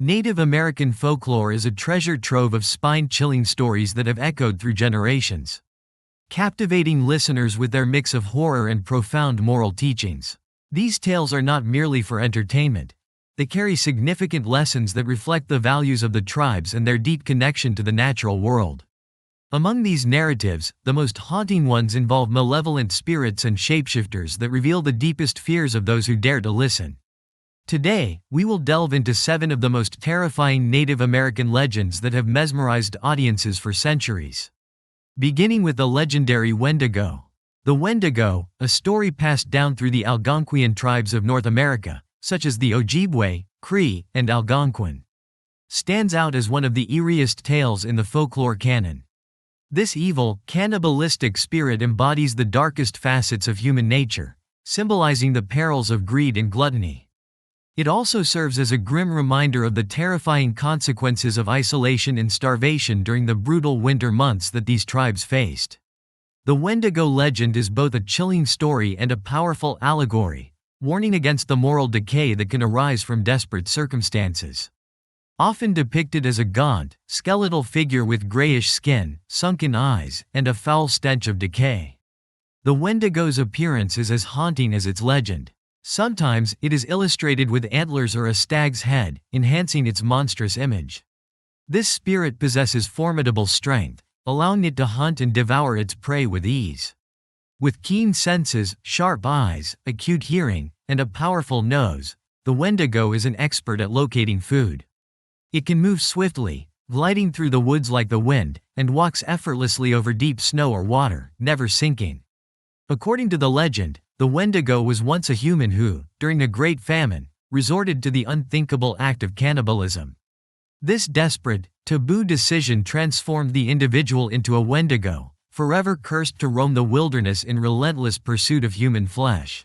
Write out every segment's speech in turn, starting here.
Native American folklore is a treasure trove of spine-chilling stories that have echoed through generations, captivating listeners with their mix of horror and profound moral teachings. These tales are not merely for entertainment. They carry significant lessons that reflect the values of the tribes and their deep connection to the natural world. Among these narratives, the most haunting ones involve malevolent spirits and shapeshifters that reveal the deepest fears of those who dare to listen. Today, we will delve into 7 of the most terrifying Native American legends that have mesmerized audiences for centuries. Beginning with the legendary Wendigo. The Wendigo, a story passed down through the Algonquian tribes of North America, such as the Ojibwe, Cree, and Algonquin, stands out as one of the eeriest tales in the folklore canon. This evil, cannibalistic spirit embodies the darkest facets of human nature, symbolizing the perils of greed and gluttony. It also serves as a grim reminder of the terrifying consequences of isolation and starvation during the brutal winter months that these tribes faced. The Wendigo legend is both a chilling story and a powerful allegory, warning against the moral decay that can arise from desperate circumstances. Often depicted as a gaunt, skeletal figure with grayish skin, sunken eyes, and a foul stench of decay, the Wendigo's appearance is as haunting as its legend. Sometimes, it is illustrated with antlers or a stag's head, enhancing its monstrous image. This spirit possesses formidable strength, allowing it to hunt and devour its prey with ease. With keen senses, sharp eyes, acute hearing, and a powerful nose, the Wendigo is an expert at locating food. It can move swiftly, gliding through the woods like the wind, and walks effortlessly over deep snow or water, never sinking. According to the legend, the Wendigo was once a human who, during a great famine, resorted to the unthinkable act of cannibalism. This desperate, taboo decision transformed the individual into a Wendigo, forever cursed to roam the wilderness in relentless pursuit of human flesh.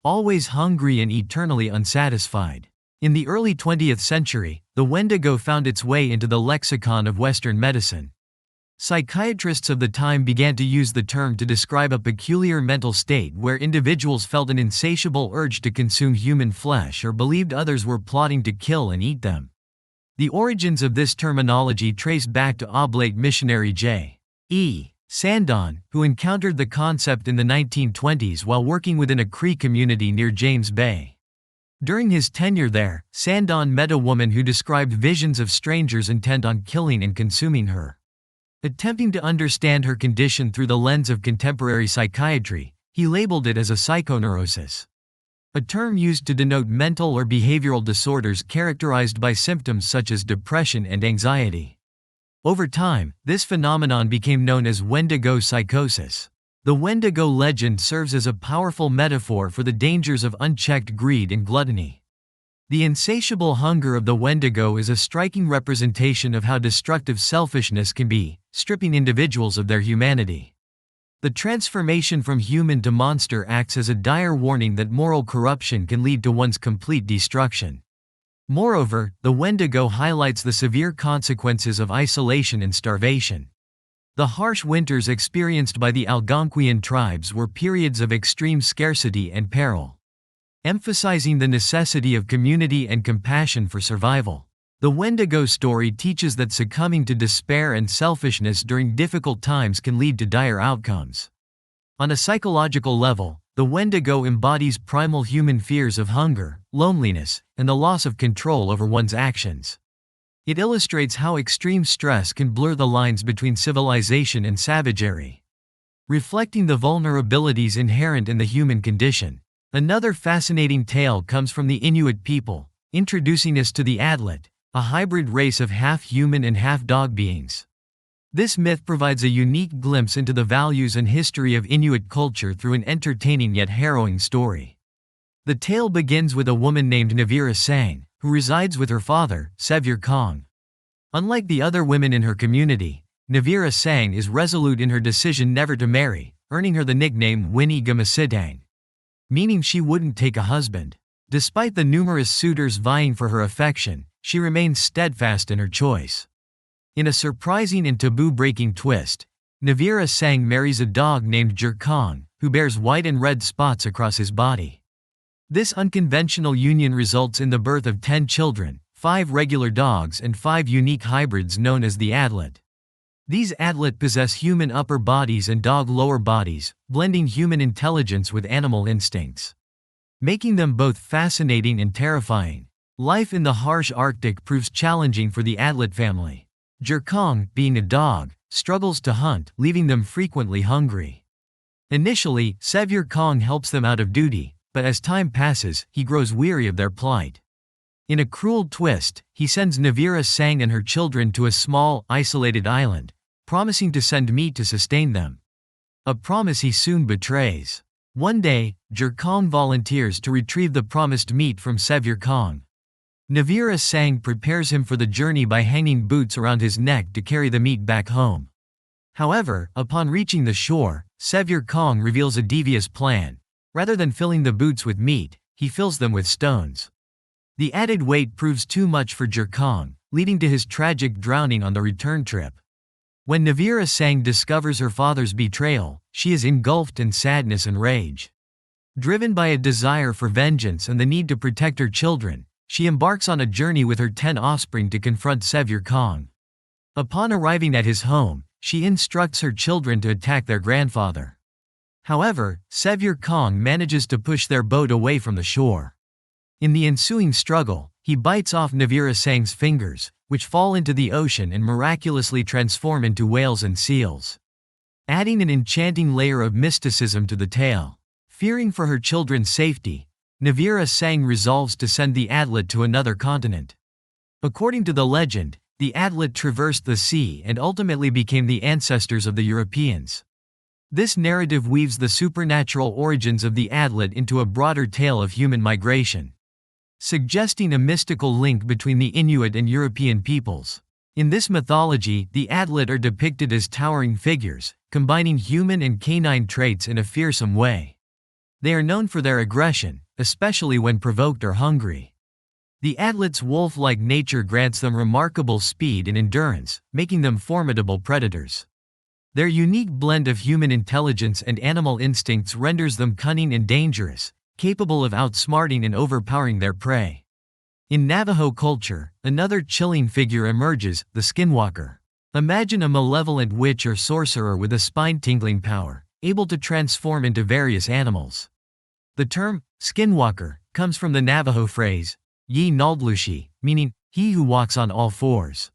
Always hungry and eternally unsatisfied. In the early 20th century, the Wendigo found its way into the lexicon of Western medicine. Psychiatrists of the time began to use the term to describe a peculiar mental state where individuals felt an insatiable urge to consume human flesh or believed others were plotting to kill and eat them. The origins of this terminology trace back to Oblate missionary J.E. Sandon, who encountered the concept in the 1920s while working within a Cree community near James Bay. During his tenure there, Sandon met a woman who described visions of strangers intent on killing and consuming her. Attempting to understand her condition through the lens of contemporary psychiatry, he labeled it as a psychoneurosis, a term used to denote mental or behavioral disorders characterized by symptoms such as depression and anxiety. Over time, this phenomenon became known as Wendigo psychosis. The Wendigo legend serves as a powerful metaphor for the dangers of unchecked greed and gluttony. The insatiable hunger of the Wendigo is a striking representation of how destructive selfishness can be, stripping individuals of their humanity. The transformation from human to monster acts as a dire warning that moral corruption can lead to one's complete destruction. Moreover, the Wendigo highlights the severe consequences of isolation and starvation. The harsh winters experienced by the Algonquian tribes were periods of extreme scarcity and peril, emphasizing the necessity of community and compassion for survival. The Wendigo story teaches that succumbing to despair and selfishness during difficult times can lead to dire outcomes. On a psychological level, the Wendigo embodies primal human fears of hunger, loneliness, and the loss of control over one's actions. It illustrates how extreme stress can blur the lines between civilization and savagery, reflecting the vulnerabilities inherent in the human condition. Another fascinating tale comes from the Inuit people, introducing us to the Adlet, a hybrid race of half-human and half-dog beings. This myth provides a unique glimpse into the values and history of Inuit culture through an entertaining yet harrowing story. The tale begins with a woman named Navira Sang, who resides with her father, Sevir Kong. Unlike the other women in her community, Navira Sang is resolute in her decision never to marry, earning her the nickname Winnie Gamasitang, meaning she wouldn't take a husband. Despite the numerous suitors vying for her affection, she remains steadfast in her choice. In a surprising and taboo-breaking twist, Navira Sang marries a dog named Jerkong, who bears white and red spots across his body. This unconventional union results in the birth of 10 children, 5 regular dogs and 5 unique hybrids known as the adlet. These adlet possess human upper bodies and dog lower bodies, blending human intelligence with animal instincts, making them both fascinating and terrifying. Life in the harsh Arctic proves challenging for the adlet family. Jerkong, being a dog, struggles to hunt, leaving them frequently hungry. Initially, Severe Kong helps them out of duty, but as time passes, he grows weary of their plight. In a cruel twist, he sends Navira Sang and her children to a small, isolated island, promising to send meat to sustain them. A promise he soon betrays. One day, Jerkong volunteers to retrieve the promised meat from Severe Kong. Navira Sang prepares him for the journey by hanging boots around his neck to carry the meat back home. However, upon reaching the shore, Severe Kong reveals a devious plan. Rather than filling the boots with meat, he fills them with stones. The added weight proves too much for Jerkong, leading to his tragic drowning on the return trip. When Navira Sang discovers her father's betrayal, she is engulfed in sadness and rage. Driven by a desire for vengeance and the need to protect her children, she embarks on a journey with her 10 offspring to confront Severe Kong. Upon arriving at his home, she instructs her children to attack their grandfather. However, Severe Kong manages to push their boat away from the shore. In the ensuing struggle, he bites off Navira Sang's fingers, which fall into the ocean and miraculously transform into whales and seals, adding an enchanting layer of mysticism to the tale. Fearing for her children's safety, Navira Sang resolves to send the adlet to another continent. According to the legend, the adlet traversed the sea and ultimately became the ancestors of the Europeans. This narrative weaves the supernatural origins of the adlet into a broader tale of human migration, suggesting a mystical link between the Inuit and European peoples. In this mythology, the adlet are depicted as towering figures, combining human and canine traits in a fearsome way. They are known for their aggression, especially when provoked or hungry. The adlet's wolf-like nature grants them remarkable speed and endurance, making them formidable predators. Their unique blend of human intelligence and animal instincts renders them cunning and dangerous, capable of outsmarting and overpowering their prey. In Navajo culture, another chilling figure emerges, the Skinwalker. Imagine a malevolent witch or sorcerer with a spine-tingling power, able to transform into various animals. The term, Skinwalker, comes from the Navajo phrase, Yi Naldlushi, meaning, he who walks on all fours.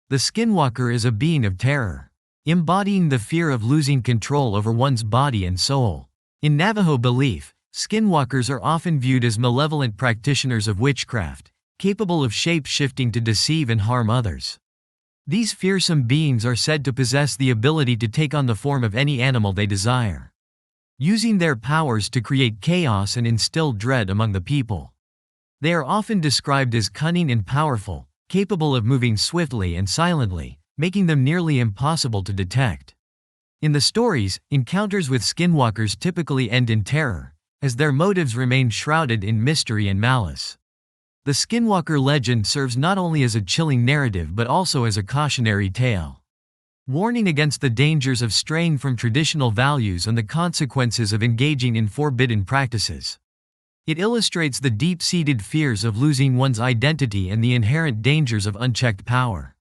The Skinwalker is a being of terror, embodying the fear of losing control over one's body and soul. In Navajo belief, Skinwalkers are often viewed as malevolent practitioners of witchcraft, capable of shape-shifting to deceive and harm others. These fearsome beings are said to possess the ability to take on the form of any animal they desire, using their powers to create chaos and instill dread among the people. They are often described as cunning and powerful, capable of moving swiftly and silently, making them nearly impossible to detect. In the stories, encounters with Skinwalkers typically end in terror, as their motives remain shrouded in mystery and malice. The Skinwalker legend serves not only as a chilling narrative but also as a cautionary tale, warning against the dangers of straying from traditional values and the consequences of engaging in forbidden practices. It illustrates the deep-seated fears of losing one's identity and the inherent dangers of unchecked power.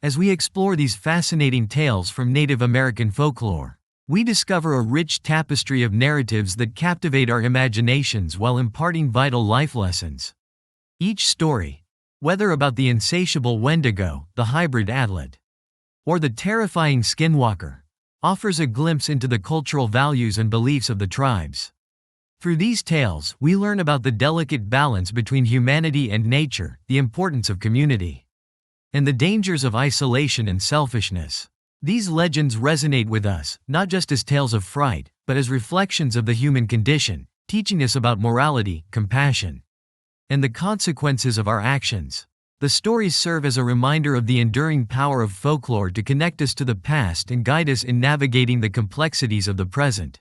As we explore these fascinating tales from Native American folklore, we discover a rich tapestry of narratives that captivate our imaginations while imparting vital life lessons. Each story, whether about the insatiable Wendigo, the hybrid adlet, or the terrifying Skinwalker, offers a glimpse into the cultural values and beliefs of the tribes. Through these tales, we learn about the delicate balance between humanity and nature, the importance of community, and the dangers of isolation and selfishness. These legends resonate with us, not just as tales of fright, but as reflections of the human condition, teaching us about morality, compassion, and the consequences of our actions. The stories serve as a reminder of the enduring power of folklore to connect us to the past and guide us in navigating the complexities of the present.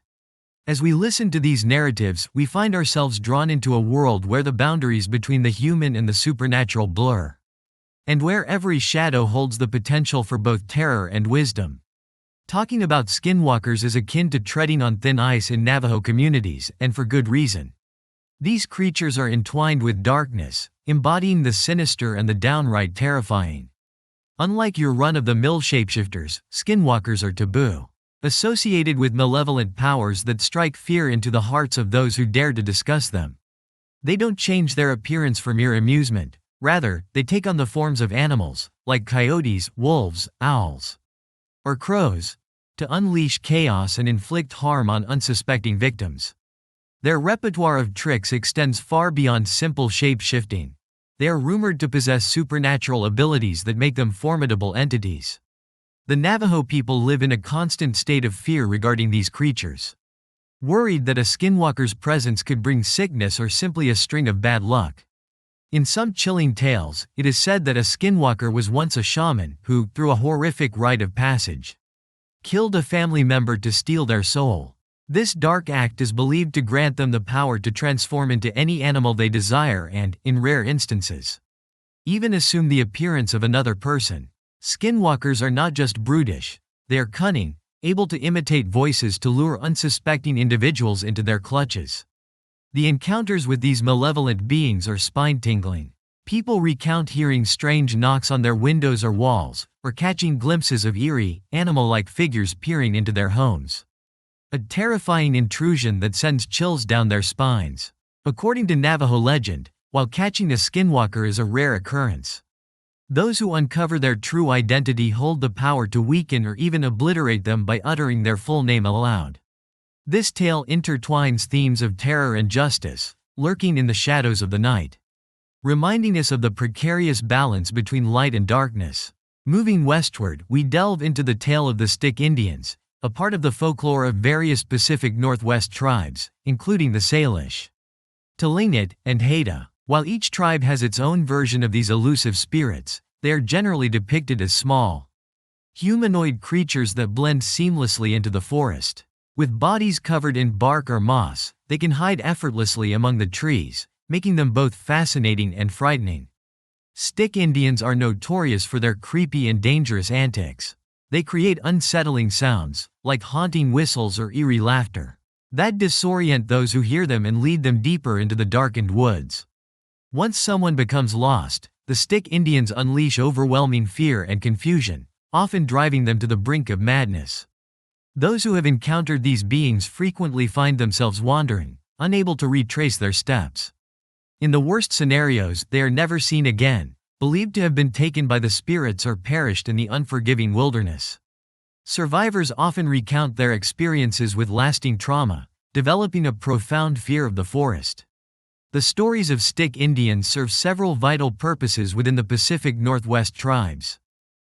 As we listen to these narratives, we find ourselves drawn into a world where the boundaries between the human and the supernatural blur, and where every shadow holds the potential for both terror and wisdom. Talking about Skinwalkers is akin to treading on thin ice in Navajo communities, and for good reason. These creatures are entwined with darkness, embodying the sinister and the downright terrifying. Unlike your run-of-the-mill shapeshifters, skinwalkers are taboo, associated with malevolent powers that strike fear into the hearts of those who dare to discuss them. They don't change their appearance for mere amusement. Rather, they take on the forms of animals, like coyotes, wolves, owls, or crows, to unleash chaos and inflict harm on unsuspecting victims. Their repertoire of tricks extends far beyond simple shape-shifting. They are rumored to possess supernatural abilities that make them formidable entities. The Navajo people live in a constant state of fear regarding these creatures, worried that a skinwalker's presence could bring sickness or simply a string of bad luck. In some chilling tales, it is said that a skinwalker was once a shaman who, through a horrific rite of passage, killed a family member to steal their soul. This dark act is believed to grant them the power to transform into any animal they desire and, in rare instances, even assume the appearance of another person. Skinwalkers are not just brutish, they are cunning, able to imitate voices to lure unsuspecting individuals into their clutches. The encounters with these malevolent beings are spine-tingling. People recount hearing strange knocks on their windows or walls, or catching glimpses of eerie, animal-like figures peering into their homes. A terrifying intrusion that sends chills down their spines. According to Navajo legend, while catching a skinwalker is a rare occurrence, those who uncover their true identity hold the power to weaken or even obliterate them by uttering their full name aloud. This tale intertwines themes of terror and justice, lurking in the shadows of the night, reminding us of the precarious balance between light and darkness. Moving westward, we delve into the tale of the Stick Indians, a part of the folklore of various Pacific Northwest tribes, including the Salish, Tlingit, and Haida. While each tribe has its own version of these elusive spirits, they are generally depicted as small, humanoid creatures that blend seamlessly into the forest. With bodies covered in bark or moss, they can hide effortlessly among the trees, making them both fascinating and frightening. Stick Indians are notorious for their creepy and dangerous antics. They create unsettling sounds, like haunting whistles or eerie laughter, that disorient those who hear them and lead them deeper into the darkened woods. Once someone becomes lost, the Stick Indians unleash overwhelming fear and confusion, often driving them to the brink of madness. Those who have encountered these beings frequently find themselves wandering, unable to retrace their steps. In the worst scenarios, they are never seen again, believed to have been taken by the spirits or perished in the unforgiving wilderness. Survivors often recount their experiences with lasting trauma, developing a profound fear of the forest. The stories of Stick Indians serve several vital purposes within the Pacific Northwest tribes.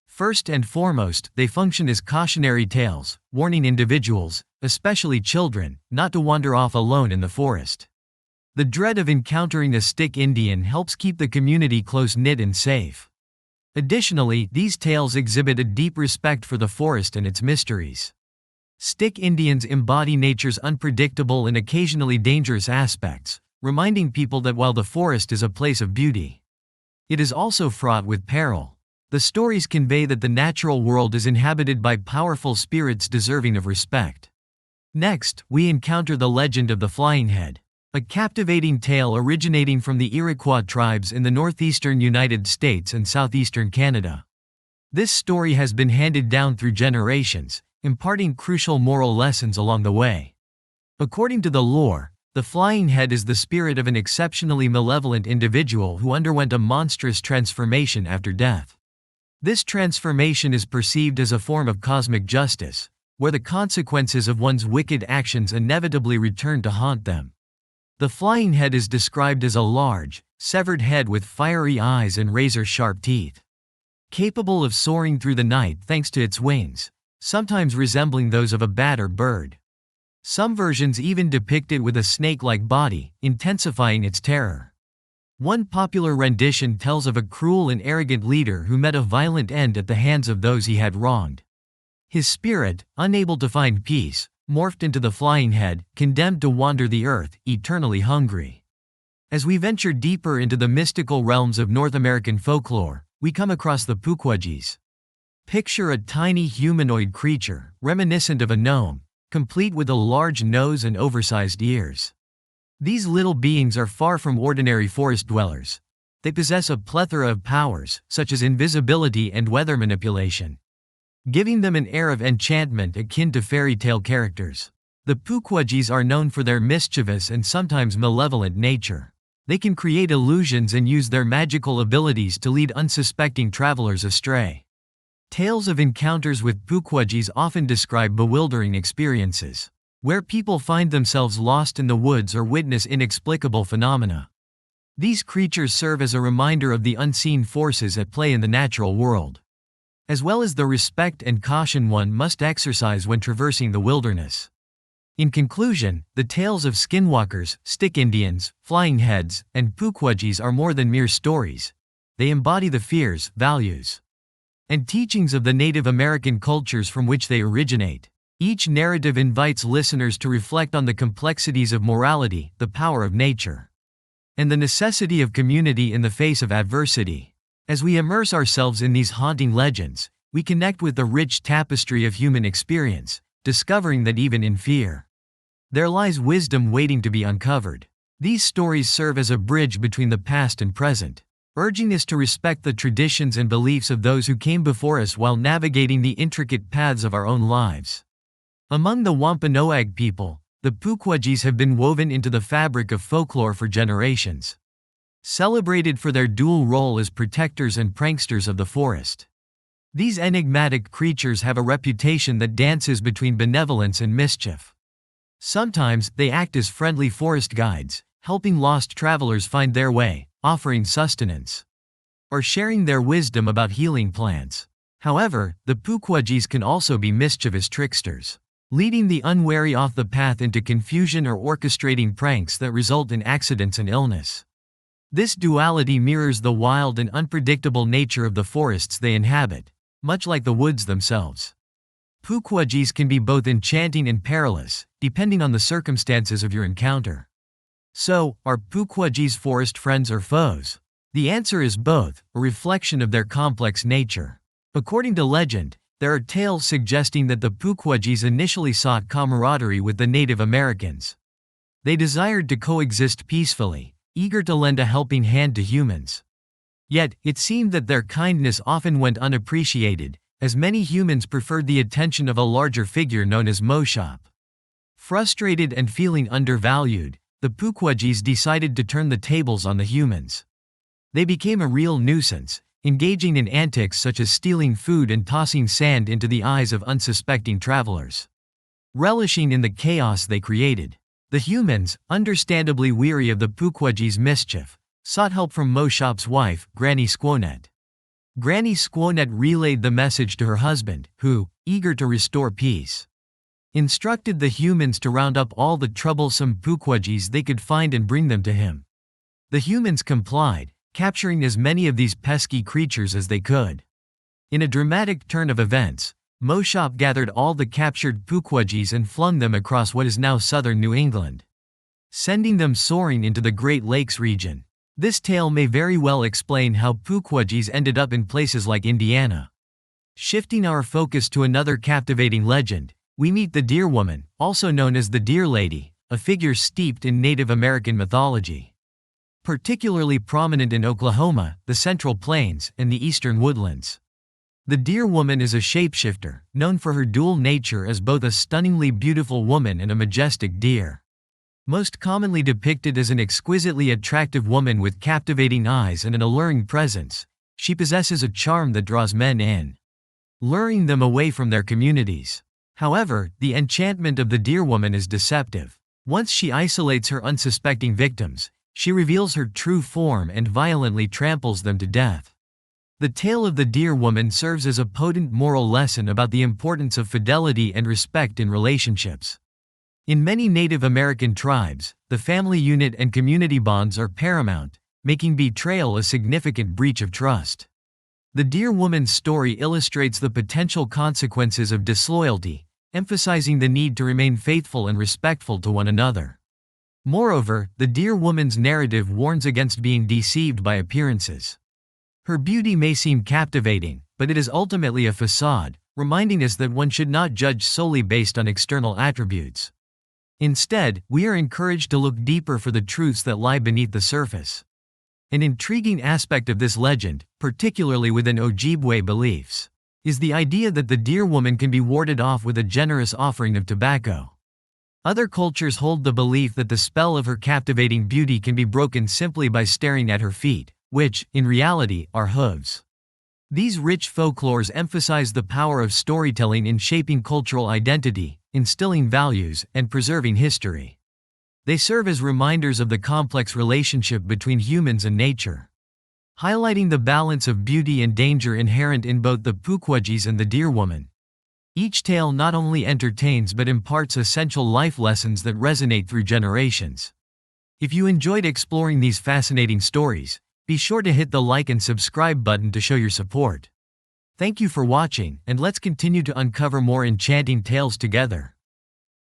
First and foremost, they function as cautionary tales, warning individuals, especially children, not to wander off alone in the forest. The dread of encountering a Stick Indian helps keep the community close-knit and safe. Additionally, these tales exhibit a deep respect for the forest and its mysteries. Stick Indians embody nature's unpredictable and occasionally dangerous aspects, reminding people that while the forest is a place of beauty, it is also fraught with peril. The stories convey that the natural world is inhabited by powerful spirits deserving of respect. Next, we encounter the legend of the Flying Head, a captivating tale originating from the Iroquois tribes in the northeastern United States and southeastern Canada. This story has been handed down through generations, imparting crucial moral lessons along the way. According to the lore, the Flying Head is the spirit of an exceptionally malevolent individual who underwent a monstrous transformation after death. This transformation is perceived as a form of cosmic justice, where the consequences of one's wicked actions inevitably return to haunt them. The Flying Head is described as a large, severed head with fiery eyes and razor-sharp teeth, capable of soaring through the night thanks to its wings, sometimes resembling those of a bat or bird. Some versions even depict it with a snake-like body, intensifying its terror. One popular rendition tells of a cruel and arrogant leader who met a violent end at the hands of those he had wronged. His spirit, unable to find peace, morphed into the Flying Head, condemned to wander the earth, eternally hungry. As we venture deeper into the mystical realms of North American folklore, we come across the Pukwudgies. Picture a tiny humanoid creature, reminiscent of a gnome, complete with a large nose and oversized ears. These little beings are far from ordinary forest dwellers. They possess a plethora of powers, such as invisibility and weather manipulation, giving them an air of enchantment akin to fairy tale characters. The Pukwudgies are known for their mischievous and sometimes malevolent nature. They can create illusions and use their magical abilities to lead unsuspecting travelers astray. Tales of encounters with Pukwudgies often describe bewildering experiences, where people find themselves lost in the woods or witness inexplicable phenomena. These creatures serve as a reminder of the unseen forces at play in the natural world, as well as the respect and caution one must exercise when traversing the wilderness. In conclusion, the tales of skinwalkers, stick Indians, flying heads, and Pukwudgies are more than mere stories. They embody the fears, values, and teachings of the Native American cultures from which they originate. Each narrative invites listeners to reflect on the complexities of morality, the power of nature, and the necessity of community in the face of adversity. As we immerse ourselves in these haunting legends, we connect with the rich tapestry of human experience, discovering that even in fear, there lies wisdom waiting to be uncovered. These stories serve as a bridge between the past and present, urging us to respect the traditions and beliefs of those who came before us while navigating the intricate paths of our own lives. Among the Wampanoag people, the Pukwudgies have been woven into the fabric of folklore for generations, celebrated for their dual role as protectors and pranksters of the forest. These enigmatic creatures have a reputation that dances between benevolence and mischief. Sometimes, they act as friendly forest guides, helping lost travelers find their way, offering sustenance, or sharing their wisdom about healing plants. However, the Pukwudgies can also be mischievous tricksters, leading the unwary off the path into confusion or orchestrating pranks that result in accidents and illness. This duality mirrors the wild and unpredictable nature of the forests they inhabit, much like the woods themselves. Pukwudgies can be both enchanting and perilous, depending on the circumstances of your encounter. So, are Pukwudgies forest friends or foes? The answer is both, a reflection of their complex nature. According to legend, there are tales suggesting that the Pukwudgies initially sought camaraderie with the Native Americans. They desired to coexist peacefully, eager to lend a helping hand to humans. Yet, it seemed that their kindness often went unappreciated, as many humans preferred the attention of a larger figure known as Moshop. Frustrated and feeling undervalued, the Pukwudgies decided to turn the tables on the humans. They became a real nuisance, engaging in antics such as stealing food and tossing sand into the eyes of unsuspecting travelers. Relishing in the chaos they created, the humans, understandably weary of the Pukwudgies' mischief, sought help from Moshop's wife, Granny Squonet. Granny Squonet relayed the message to her husband, who, eager to restore peace, instructed the humans to round up all the troublesome Pukwudgies they could find and bring them to him. The humans complied, capturing as many of these pesky creatures as they could. In a dramatic turn of events, Moshop gathered all the captured Pukwudgies and flung them across what is now southern New England, sending them soaring into the Great Lakes region. This tale may very well explain how Pukwudgies ended up in places like Indiana. Shifting our focus to another captivating legend, we meet the Deer Woman, also known as the Deer Lady, a figure steeped in Native American mythology. Particularly prominent in Oklahoma, the Central Plains, and the Eastern Woodlands. The Deer Woman is a shapeshifter, known for her dual nature as both a stunningly beautiful woman and a majestic deer. Most commonly depicted as an exquisitely attractive woman with captivating eyes and an alluring presence, she possesses a charm that draws men in, luring them away from their communities. However, the enchantment of the Deer Woman is deceptive. Once she isolates her unsuspecting victims, she reveals her true form and violently tramples them to death. The tale of the Deer Woman serves as a potent moral lesson about the importance of fidelity and respect in relationships. In many Native American tribes, the family unit and community bonds are paramount, making betrayal a significant breach of trust. The Deer Woman's story illustrates the potential consequences of disloyalty, emphasizing the need to remain faithful and respectful to one another. Moreover, the Deer Woman's narrative warns against being deceived by appearances. Her beauty may seem captivating, but it is ultimately a facade, reminding us that one should not judge solely based on external attributes. Instead, we are encouraged to look deeper for the truths that lie beneath the surface. An intriguing aspect of this legend, particularly within Ojibwe beliefs, is the idea that the deer woman can be warded off with a generous offering of tobacco. Other cultures hold the belief that the spell of her captivating beauty can be broken simply by staring at her feet, which, in reality, are hooves. These rich folklores emphasize the power of storytelling in shaping cultural identity, instilling values, and preserving history. They serve as reminders of the complex relationship between humans and nature, highlighting the balance of beauty and danger inherent in both the Pukwudgies and the deer woman. Each tale not only entertains but imparts essential life lessons that resonate through generations. If you enjoyed exploring these fascinating stories, be sure to hit the like and subscribe button to show your support. Thank you for watching, and let's continue to uncover more enchanting tales together.